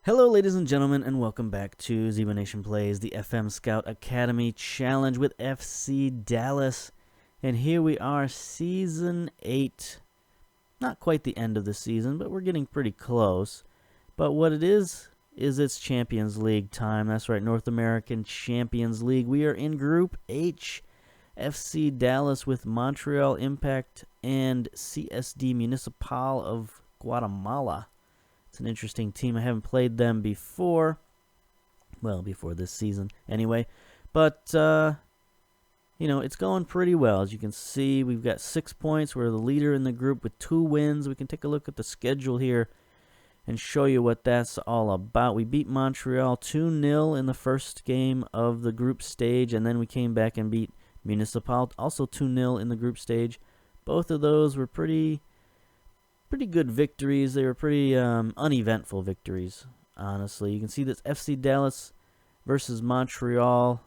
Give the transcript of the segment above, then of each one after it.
Hello, ladies and gentlemen, and welcome back to Zebra Nation Plays, the FM Scout Academy Challenge with FC Dallas. And here we are, Season 8. Not quite the end of the season, but we're getting pretty close. But what it is it's Champions League time. That's right, North American Champions League. We are in Group H. FC Dallas with Montreal Impact and CSD Municipal of Guatemala. It's an interesting team. I haven't played them before. Well, before this season anyway. But, it's going pretty well. As you can see, we've got 6 points. We're the leader in the group with 2 wins. We can take a look at the schedule here and show you what that's all about. We beat Montreal 2-0 in the first game of the group stage, and then we came back and beat Municipal also 2-0 in the group stage. Both of those were pretty good victories. They were pretty uneventful victories, honestly. You can see this FC Dallas versus Montreal.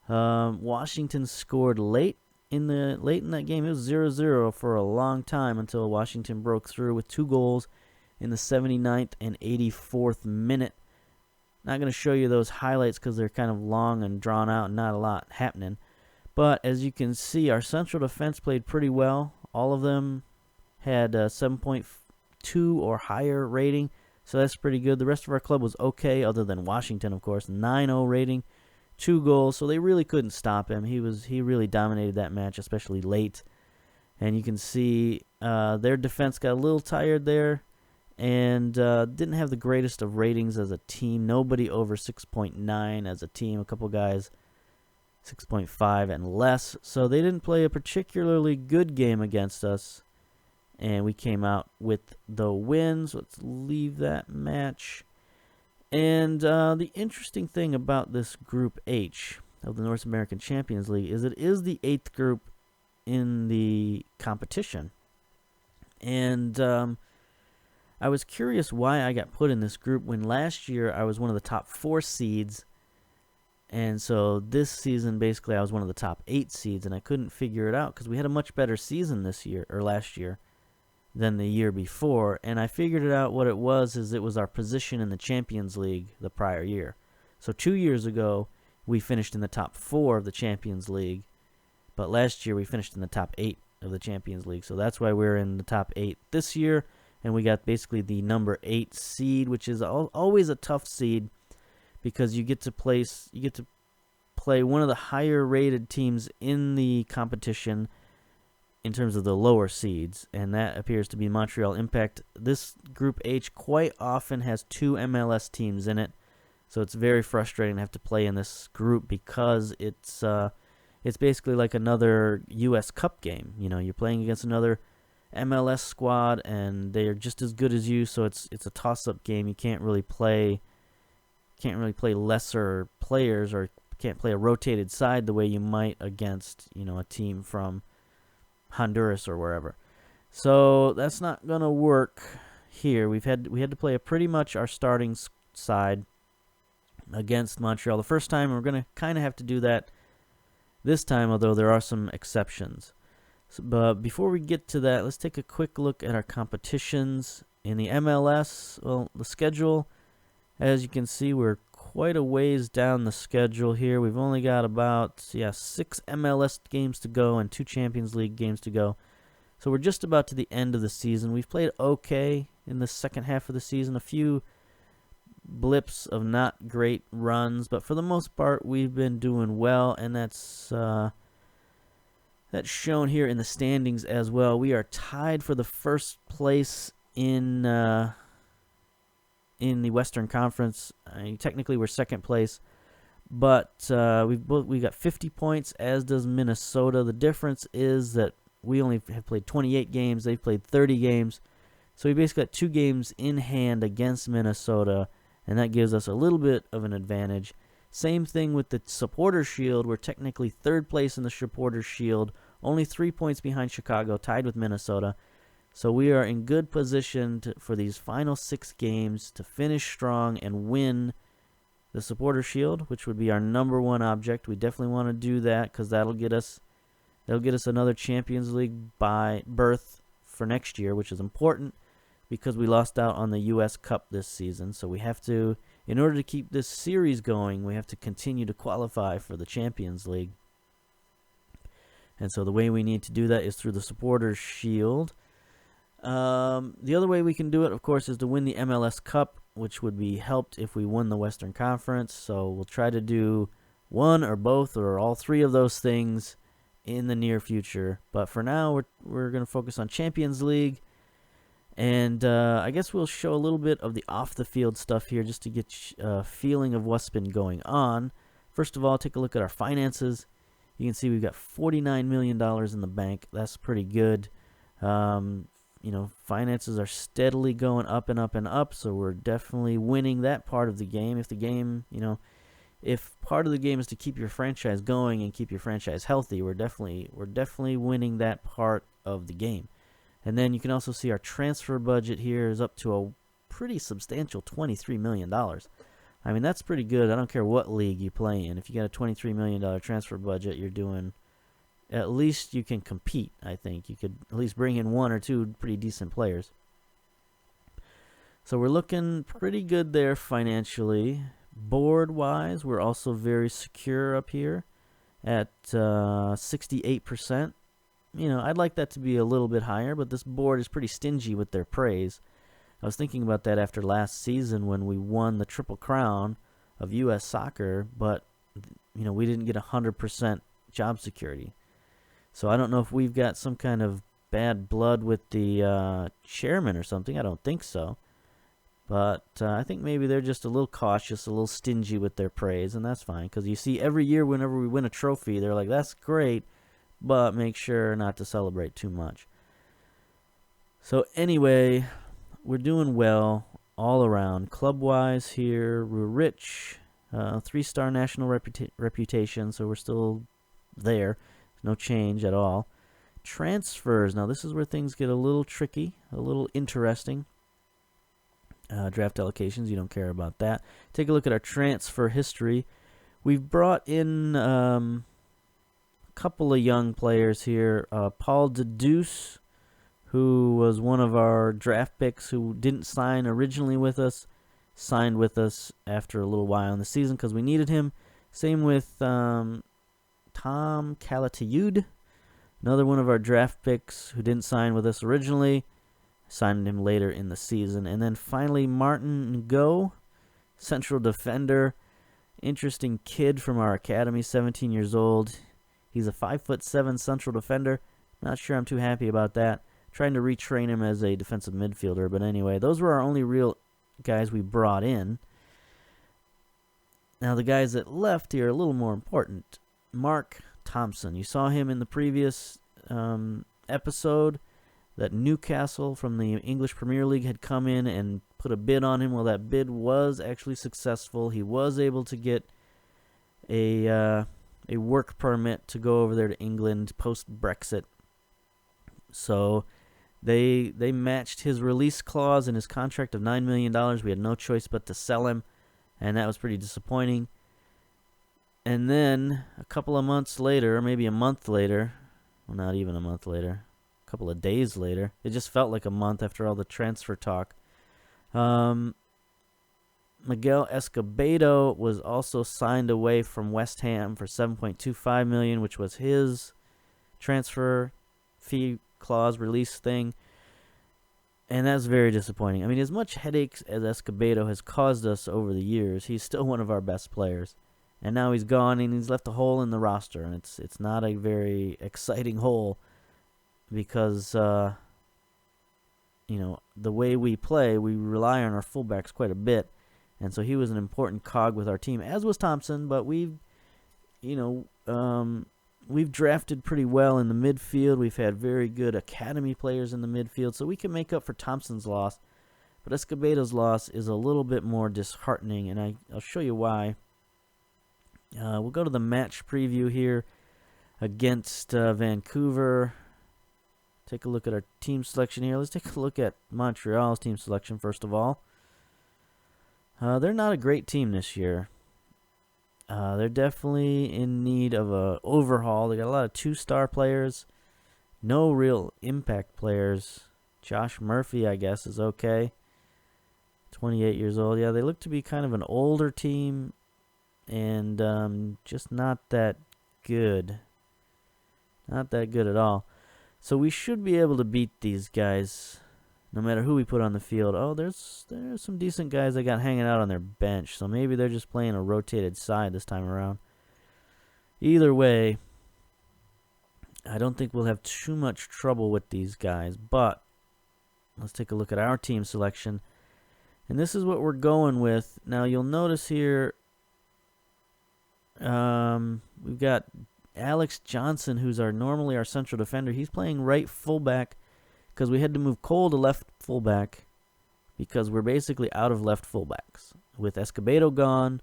Washington scored late in that game. It was 0-0 for a long time until Washington broke through with 2 goals in the 79th and 84th minute. Not going to show you those highlights because they're kind of long and drawn out and not a lot happening. But as you can see, our central defense played pretty well. All of them had 7.2 or higher rating, so that's pretty good. The rest of our club was okay, other than Washington, of course. 9-0 rating, 2 goals, so they really couldn't stop him. He really dominated that match, especially late. And you can see their defense got a little tired there and didn't have the greatest of ratings as a team. Nobody over 6.9 as a team. A couple guys 6.5 and less, so they didn't play a particularly good game against us. And we came out with the wins. Let's leave that match. And the interesting thing about this Group H of the North American Champions League is it is the 8th group in the competition. And I was curious why I got put in this group when last year I was one of the top 4 seeds. And so this season, basically, I was one of the top 8 seeds, and I couldn't figure it out because we had a much better season this year, or last year, than the year before, and I figured it out. What it was is it was our position in the Champions League the prior year. So 2 years ago, we finished in the top 4 of the Champions League, but last year we finished in the top 8 of the Champions League. So that's why we're in the top 8 this year, and we got basically the number 8 seed, which is always a tough seed because you get to play one of the higher rated teams in the competition in terms of the lower seeds, and that appears to be Montreal Impact. This Group H quite often has 2 MLS teams in it, so it's very frustrating to have to play in this group because it's basically like another U.S. Cup game. You know, you're playing against another MLS squad, and they are just as good as you, so it's a toss-up game. You can't really play lesser players, or can't play a rotated side the way you might against, a team from Honduras or wherever. So that's not gonna work here. We had to play pretty much our starting side against Montreal the first time. We're gonna kind of have to do that this time, although there are some exceptions. But before we get to that, let's take a quick look at our competitions in the MLS. Well, the schedule, as you can see, we're quite a ways down the schedule here. We've only got about 6 MLS games to go and 2 Champions League games to go. So we're just about to the end of the season. We've played okay in the second half of the season. A few blips of not great runs, but for the most part we've been doing well, and that's shown here in the standings as well. We are tied for the first place in the Western Conference. Technically, we're second place, but we got 50 points, as does Minnesota. The difference is that we only have played 28 games. They've played 30 games. So we basically got 2 games in hand against Minnesota, and that gives us a little bit of an advantage. Same thing with the Supporter Shield. We're technically third place in the Supporter Shield, only 3 points behind Chicago, tied with Minnesota. So we are in good position for these final 6 games to finish strong and win the Supporter Shield, which would be our number 1 object. We definitely want to do that because that'll get us another Champions League berth for next year, which is important. because we lost out on the U.S. Cup this season. So we have to, in order to keep this series going, we have to continue to qualify for the Champions League. And so the way we need to do that is through the Supporters Shield. The other way we can do it, of course, is to win the MLS Cup, which would be helped if we won the Western Conference. So we'll try to do one or both or all three of those things in the near future. But for now, we're going to focus on Champions League. And I guess we'll show a little bit of the off-the-field stuff here just to get a feeling of what's been going on. First of all, take a look at our finances. You can see we've got $49 million in the bank. That's pretty good. Finances are steadily going up and up and up, so we're definitely winning that part of the game. If part of the game is to keep your franchise going and keep your franchise healthy, we're definitely winning that part of the game. And then you can also see our transfer budget here is up to a pretty substantial $23 million. I mean, that's pretty good. I don't care what league you play in. If you got a $23 million transfer budget, you're doing, at least you can compete, I think. You could at least bring in one or two pretty decent players. So we're looking pretty good there financially. Board-wise, we're also very secure up here at 68%. I'd like that to be a little bit higher, but this board is pretty stingy with their praise. I was thinking about that after last season when we won the Triple Crown of U.S. soccer, but, we didn't get 100% job security. So I don't know if we've got some kind of bad blood with the chairman or something. I don't think so. But I think maybe they're just a little cautious, a little stingy with their praise, and that's fine. Because you see, every year whenever we win a trophy, they're like, that's great, but make sure not to celebrate too much. So anyway, we're doing well all around. Club-wise here, we're rich. 3-star national reputation, so we're still there. No change at all. Transfers. Now, this is where things get a little tricky, a little interesting. Draft allocations, you don't care about that. Take a look at our transfer history. We've brought in a couple of young players here. Paul Deduce, who was one of our draft picks who didn't sign originally with us, signed with us after a little while in the season because we needed him. Same with Tom Calatayud, another one of our draft picks who didn't sign with us originally. Signed him later in the season. And then finally, Martin Ngo, central defender. Interesting kid from our academy, 17 years old. He's a 5'7" central defender. Not sure I'm too happy about that. Trying to retrain him as a defensive midfielder. But anyway, those were our only real guys we brought in. Now, the guys that left here are a little more important. Mark Thompson. You saw him in the previous episode. That Newcastle from the English Premier League had come in and put a bid on him. Well, that bid was actually successful. He was able to get a work permit to go over there to England post-Brexit. So they matched his release clause in his contract of $9 million. We had no choice but to sell him, and that was pretty disappointing. And then a couple of months later, or maybe a month later, well, not even a month later, couple of days later. It just felt like a month after all the transfer talk. Miguel Escobedo was also signed away from West Ham for $7.25 million, which was his transfer fee clause release thing. And that's very disappointing. I mean, as much headaches as Escobedo has caused us over the years, he's still one of our best players. And now he's gone and he's left a hole in the roster, and it's not a very exciting hole. Because, the way we play, we rely on our fullbacks quite a bit. And so he was an important cog with our team, as was Thompson. But we've drafted pretty well in the midfield. We've had very good academy players in the midfield. So we can make up for Thompson's loss. But Escobedo's loss is a little bit more disheartening, and I'll show you why. We'll go to the match preview here against Vancouver. Take a look at our team selection here. Let's take a look at Montreal's team selection first of all. They're not a great team this year. They're definitely in need of an overhaul. They got a lot of 2-star players, no real impact players Josh Murphy, I guess, is okay. 28 years old. Yeah, they look to be kind of an older team and just not that good. Not that good at all. So we should be able to beat these guys no matter who we put on the field. Oh, there's some decent guys they got hanging out on their bench. So maybe they're just playing a rotated side this time around. Either way, I don't think we'll have too much trouble with these guys. But let's take a look at our team selection. And this is what we're going with. Now, you'll notice here we've got Alex Johnson, who's normally our central defender. He's playing right fullback because we had to move Cole to left fullback because we're basically out of left fullbacks. With Escobedo gone,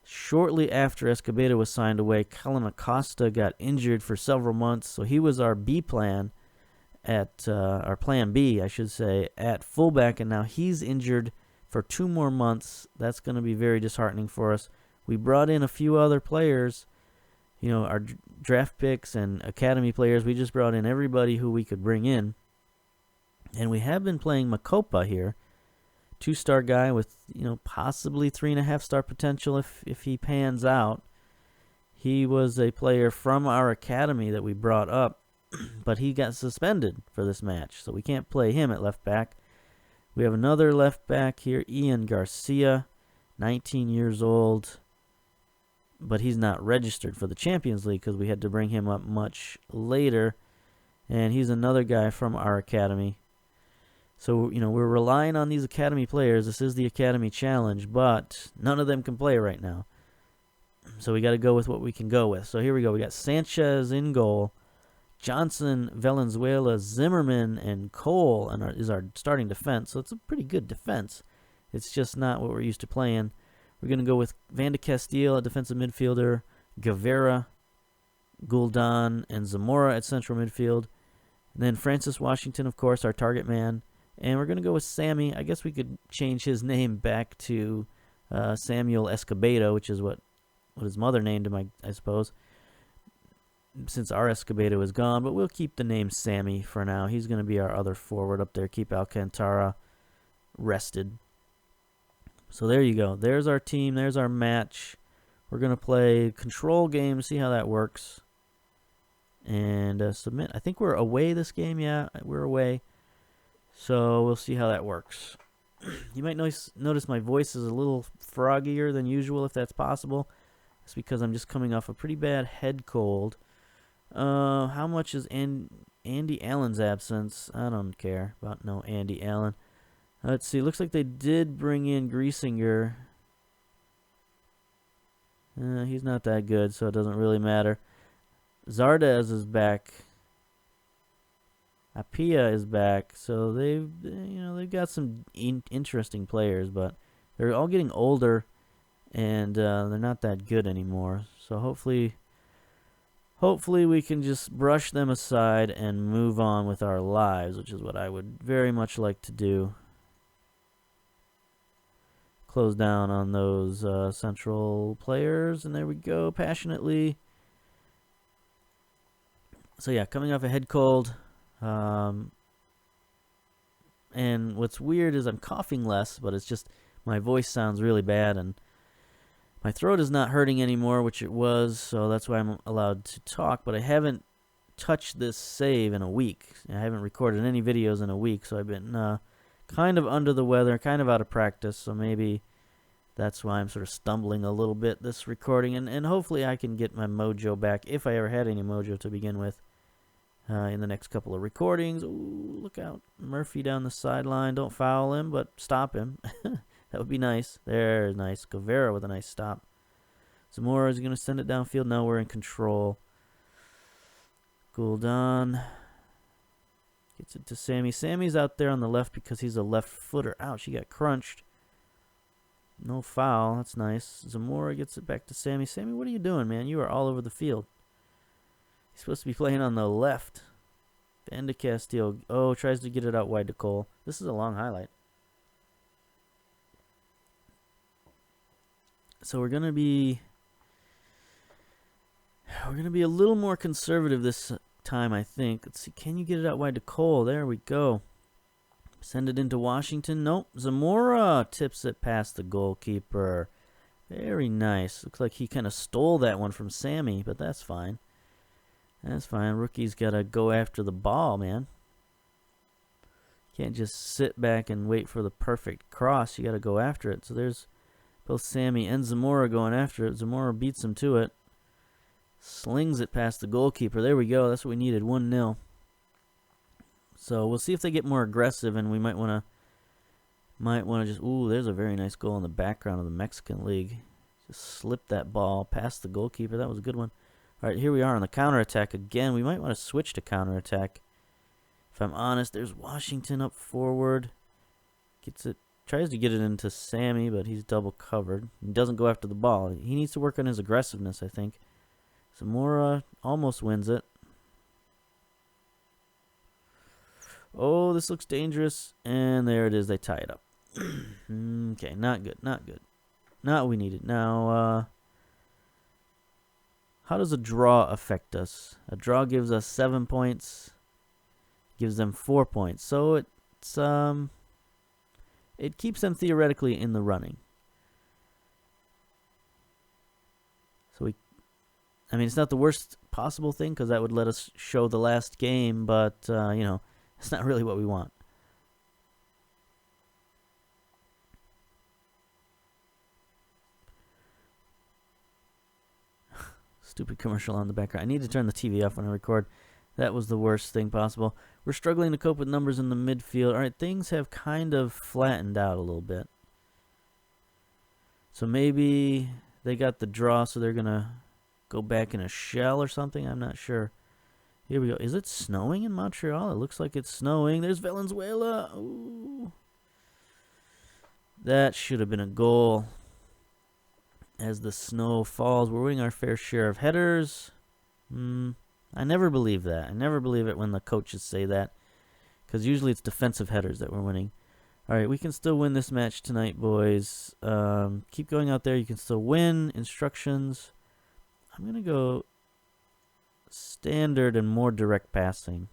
shortly after Escobedo was signed away, Cullen Acosta got injured for several months, so he was our B plan our plan B, I should say, at fullback, and now he's injured for 2 more months. That's going to be very disheartening for us. We brought in a few other players, our draft picks and academy players. We just brought in everybody who we could bring in. And we have been playing Makopa here, 2-star guy with, possibly 3.5-star potential if he pans out. He was a player from our academy that we brought up, but he got suspended for this match, so we can't play him at left back. We have another left back here, Ian Garcia, 19 years old. But he's not registered for the Champions League because we had to bring him up much later. And he's another guy from our academy. So, we're relying on these academy players. This is the Academy Challenge, but none of them can play right now. So we got to go with what we can go with. So here we go. We got Sanchez in goal. Johnson, Valenzuela, Zimmerman, and Cole is our starting defense. So it's a pretty good defense. It's just not what we're used to playing. We're going to go with Van de Castile at defensive midfielder, Guevara, Guldan, and Zamora at central midfield. And then Francis Washington, of course, our target man. And we're going to go with Sammy. I guess we could change his name back to Samuel Escobedo, which is what his mother named him, I suppose, since our Escobedo is gone. But we'll keep the name Sammy for now. He's going to be our other forward up there. Keep Alcantara rested. So there you go. There's our team. There's our match. We're going to play control game, see how that works. And submit. I think we're away this game. Yeah, we're away. So we'll see how that works. You might notice my voice is a little froggier than usual, if that's possible. It's because I'm just coming off a pretty bad head cold. How much is Andy Allen's absence? I don't care about no Andy Allen. Let's see. Looks like they did bring in Griesinger. He's not that good, so it doesn't really matter. Zardes is back. Apia is back. So they've got some interesting players, but they're all getting older, and they're not that good anymore. So hopefully we can just brush them aside and move on with our lives, which is what I would very much like to do. Close down on those central players, and there we go, passionately. So yeah, coming off a head cold, and what's weird is I'm coughing less, but it's just my voice sounds really bad, and my throat is not hurting anymore, which it was, so that's why I'm allowed to talk. But I haven't touched this save in a week. I haven't recorded any videos in a week, so I've been kind of under the weather, kind of out of practice, so maybe that's why I'm sort of stumbling a little bit this recording, and hopefully I can get my mojo back, if I ever had any mojo to begin with, in the next couple of recordings. Ooh, look out. Murphy down the sideline. Don't foul him, but stop him. That would be nice. There's nice. Guevara with a nice stop. Zamora is going to send it downfield. Now we're in control. Guldan gets it to Sammy. Sammy's out there on the left because he's a left footer. Ouch, he got crunched. No foul. That's nice. Zamora gets it back to Sammy. Sammy, what are you doing, man? You are all over the field. He's supposed to be playing on the left. Van de Castile. Oh, tries to get it out wide to Cole. This is a long highlight. So we're gonna be a little more conservative this time, I think. Let's see. Can you get it out wide to Cole? There we go. Send it into Washington. Nope. Zamora tips it past the goalkeeper. Very nice. Looks like he kind of stole that one from Sammy, but that's fine. That's fine. Rookie's got to go after the ball, man. Can't just sit back and wait for the perfect cross. You got to go after it. So there's both Sammy and Zamora going after it. Zamora beats him to it. Slings it past the goalkeeper. There we go. That's what we needed. 1-0. So we'll see if they get more aggressive, and we might want to just... Ooh, there's a very nice goal in the background of the Mexican League. Just slip that ball past the goalkeeper. That was a good one. All right, here we are on the counterattack again. We might want to switch to counterattack. If I'm honest, there's Washington up forward. Gets it, tries to get it into Sammy, but he's double covered. He doesn't go after the ball. He needs to work on his aggressiveness, I think. Zamora almost wins it. Oh, this looks dangerous. And there it is. They tie it up. Okay, not good. Not good. Not what we needed. Now, how does a draw affect us? A draw gives us 7 points. Gives them 4 points. So it's it keeps them theoretically in the running. So I mean, it's not the worst possible thing because that would let us show the last game, but you know, it's not really what we want. Stupid commercial on the background. I need to turn the TV off when I record. That was the worst thing possible. We're struggling to cope with numbers in the midfield. All right, things have kind of flattened out a little bit. So maybe they got the draw, so they're going to go back in a shell or something. I'm not sure. Here we go. Is it snowing in Montreal? It looks like it's snowing. There's Valenzuela. Ooh. That should have been a goal. As the snow falls, we're winning our fair share of headers. I never believe that. I never believe it when the coaches say that. Because usually it's defensive headers that we're winning. All right, we can still win this match tonight, boys. Keep going out there. You can still win. Instructions. I'm going to go standard and more direct passing.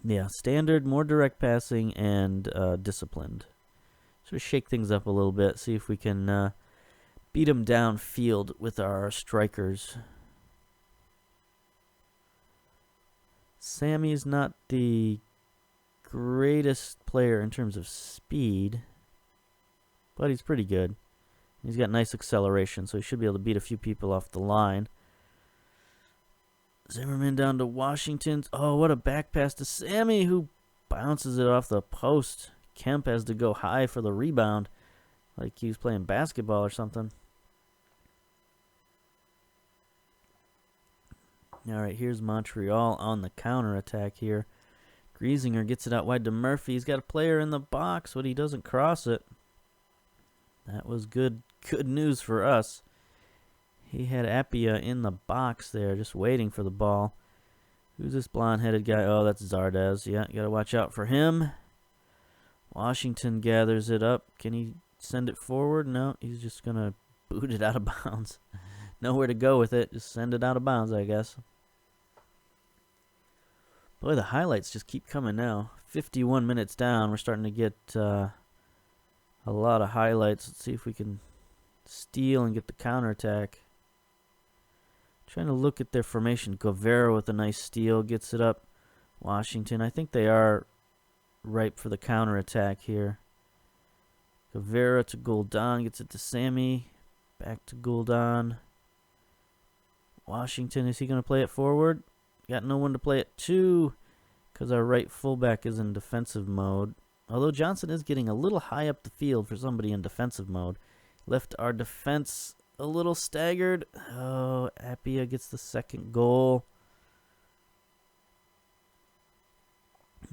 Yeah, standard, more direct passing, and disciplined. So shake things up a little bit, see if we can beat them downfield with our strikers. Sammy's not the greatest player in terms of speed, but he's pretty good. He's got nice acceleration, so he should be able to beat a few people off the line. Zimmerman down to Washington. Oh, what a back pass to Sammy, who bounces it off the post. Kemp has to go high for the rebound, like he was playing basketball or something. All right, here's Montreal on the counterattack here. Griesinger gets it out wide to Murphy. He's got a player in the box, but he doesn't cross it. That was good news for us. He had Appia in the box there, just waiting for the ball. Who's this blonde-headed guy? Oh, that's Zardes. Yeah, you got to watch out for him. Washington gathers it up. Can he send it forward? No, he's just going to boot it out of bounds. Nowhere to go with it. Just send it out of bounds, I guess. Boy, the highlights just keep coming now. 51 minutes down. We're starting to get a lot of highlights. Let's see if we can steal and get the counterattack. Trying to look at their formation. Guevara with a nice steal gets it up. Washington, I think they are ripe for the counterattack here. Guevara to Guldan, gets it to Sammy. Back to Guldan. Washington, is he going to play it forward? Got no one to play it to because our right fullback is in defensive mode. Although Johnson is getting a little high up the field for somebody in defensive mode. Left our defense a little staggered. Oh, Appia gets the second goal.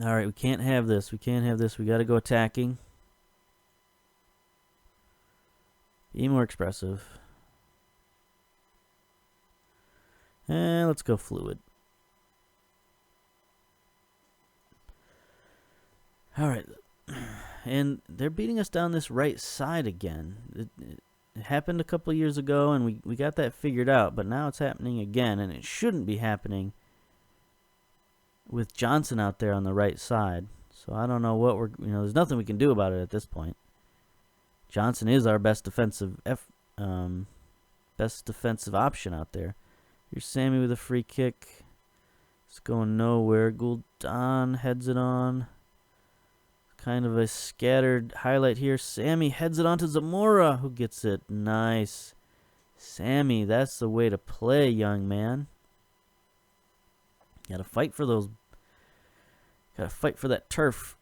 All right, we can't have this. We can't have this. We got to go attacking. Be more expressive. And let's go fluid. All right. And they're beating us down this right side again. It happened a couple of years ago, and we got that figured out, but now it's happening again, and it shouldn't be happening with Johnson out there on the right side. So I don't know what there's nothing we can do about it at this point. Johnson is our best defensive option out there. Here's Sammy with a free kick. It's going nowhere. Guldan heads it on. Kind of a scattered highlight here. Sammy heads it on to Zamora, who gets it. Nice. Sammy, that's the way to play, young man. Gotta fight for that turf.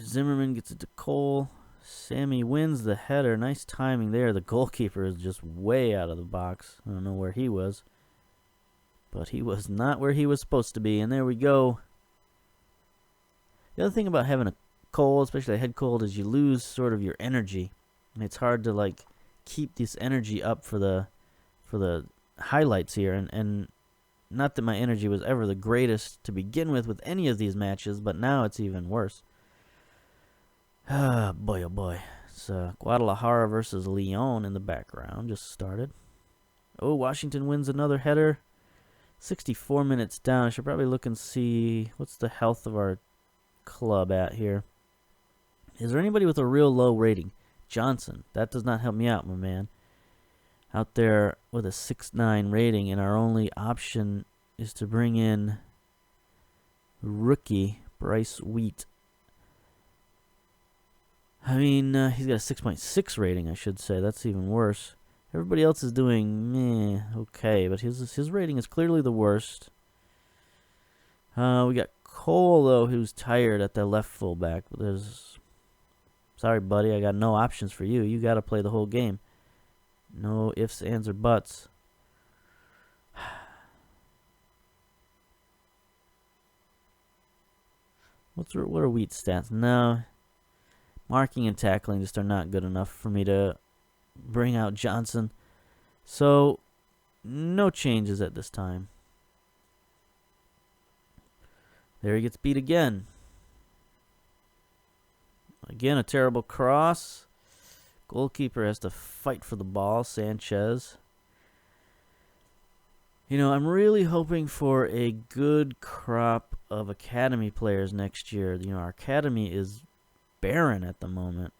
Zimmerman gets it to Cole. Sammy wins the header. Nice timing there. The goalkeeper is just way out of the box. I don't know where he was. But he was not where he was supposed to be. And there we go. The other thing about having a cold, especially a head cold, is you lose sort of your energy. And it's hard to keep this energy up for the highlights here. And not that my energy was ever the greatest to begin with any of these matches, but now it's even worse. Ah, boy, oh boy. It's Guadalajara versus Leon in the background. Just started. Oh, Washington wins another header. 64 minutes down. I should probably look and see what's the health of our club at here. Is there anybody with a real low rating? Johnson. That does not help me out, my man. Out there with a 6.9 rating, and our only option is to bring in rookie Bryce Wheat. I mean, he's got a 6.6 rating, I should say. That's even worse. Everybody else is doing meh, okay, but his rating is clearly the worst. We got Cole, though, who's tired at the left fullback. But sorry, buddy, I got no options for you. You got to play the whole game. No ifs, ands, or buts. What are Wheat's stats? No. Marking and tackling just are not good enough for me to bring out Johnson. So, no changes at this time. There he gets beat again. Again, a terrible cross. Goalkeeper has to fight for the ball, Sanchez. I'm really hoping for a good crop of academy players next year. Our academy is barren at the moment.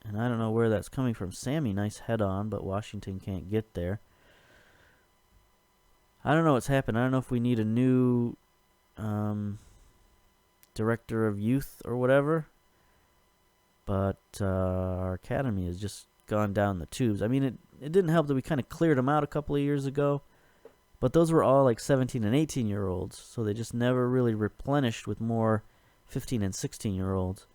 And I don't know where that's coming from. Sammy, nice head on, but Washington can't get there. I don't know what's happened. I don't know if we need a new director of youth or whatever. But our academy has just gone down the tubes. I mean, it didn't help that we kind of cleared them out a couple of years ago. But those were all like 17 and 18-year-olds. So they just never really replenished with more 15 and 16-year-olds.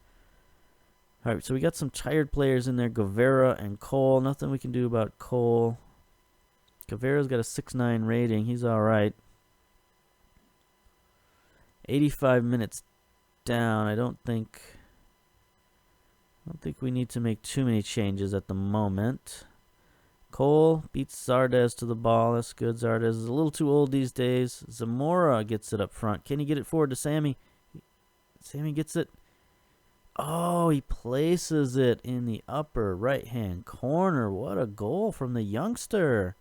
All right, so we got some tired players in there, Guevara and Cole. Nothing we can do about Cole. Guevara's got a 6.9 rating. He's all right. 85 minutes down. I don't think we need to make too many changes at the moment. Cole beats Zardes to the ball. That's good. Zardes is a little too old these days. Zamora gets it up front. Can he get it forward to Sammy? Sammy gets it. Oh, he places it in the upper right-hand corner. What a goal from the youngster.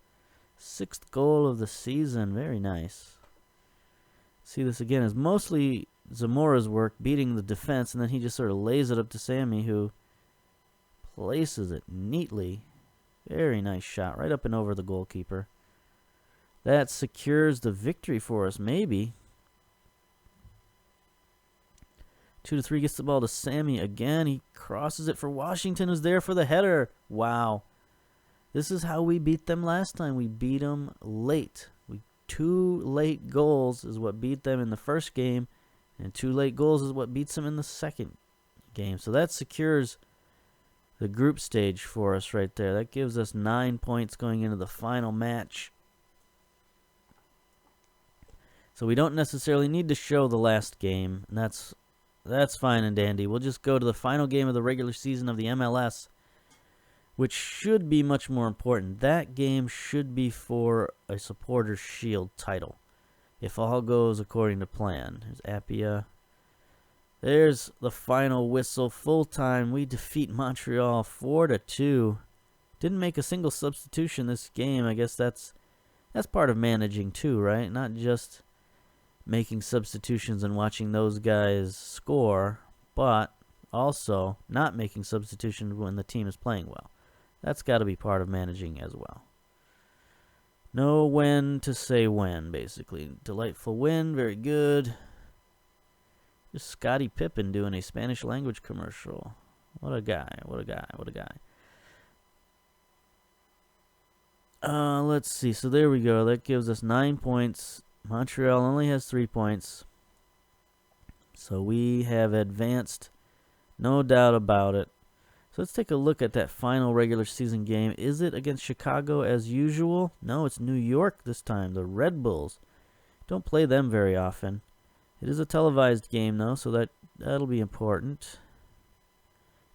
6th goal of the season. Very nice. See this again. It's mostly Zamora's work beating the defense, and then he just sort of lays it up to Sammy, who places it neatly. Very nice shot. Right up and over the goalkeeper. That secures the victory for us, maybe. 2-3 gets the ball to Sammy again. He crosses it for Washington, who's there for the header. Wow. This is how we beat them last time. We beat them late. 2 late goals is what beat them in the first game, and 2 late goals is what beats them in the second game. So that secures the group stage for us right there. That gives us 9 points going into the final match. So we don't necessarily need to show the last game, and that's fine and dandy. We'll just go to the final game of the regular season of the MLS, which should be much more important. That game should be for a Supporters' Shield title, if all goes according to plan. There's Appia. There's the final whistle. Full time. We defeat Montreal 4-2. Didn't make a single substitution this game. I guess that's part of managing too, right? Not just making substitutions and watching those guys score, but also not making substitutions when the team is playing well. That's got to be part of managing as well. Know when to say when, basically. Delightful win, very good. Just Scottie Pippen doing a Spanish language commercial. What a guy, what a guy, what a guy. Let's see. So there we go. That gives us 9 points. Montreal only has 3 points. So we have advanced, no doubt about it. So let's take a look at that final regular season game. Is it against Chicago as usual? No, it's New York this time. The Red Bulls. Don't play them very often. It is a televised game, though, so that'll be important.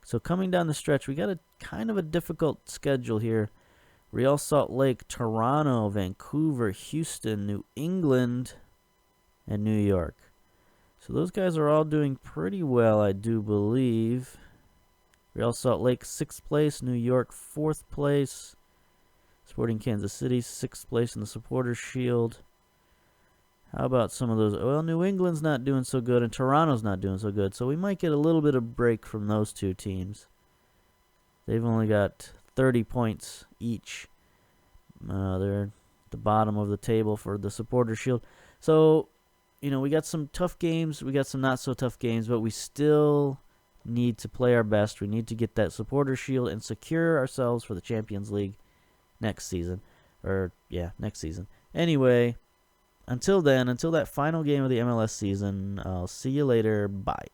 So coming down the stretch, we got a kind of a difficult schedule here. Real Salt Lake, Toronto, Vancouver, Houston, New England, and New York. So those guys are all doing pretty well, I do believe. Real Salt Lake, 6th place. New York, 4th place. Sporting Kansas City, 6th place in the Supporters' Shield. How about some of those? Well, New England's not doing so good, and Toronto's not doing so good. So we might get a little bit of break from those two teams. They've only got 30 points each. They're at the bottom of the table for the Supporters' Shield. So, we got some tough games. We got some not so tough games, but we still need to play our best. We need to get that Supporters' Shield and secure ourselves for the Champions League next season. Next season. Anyway, until then, until that final game of the MLS season, I'll see you later. Bye.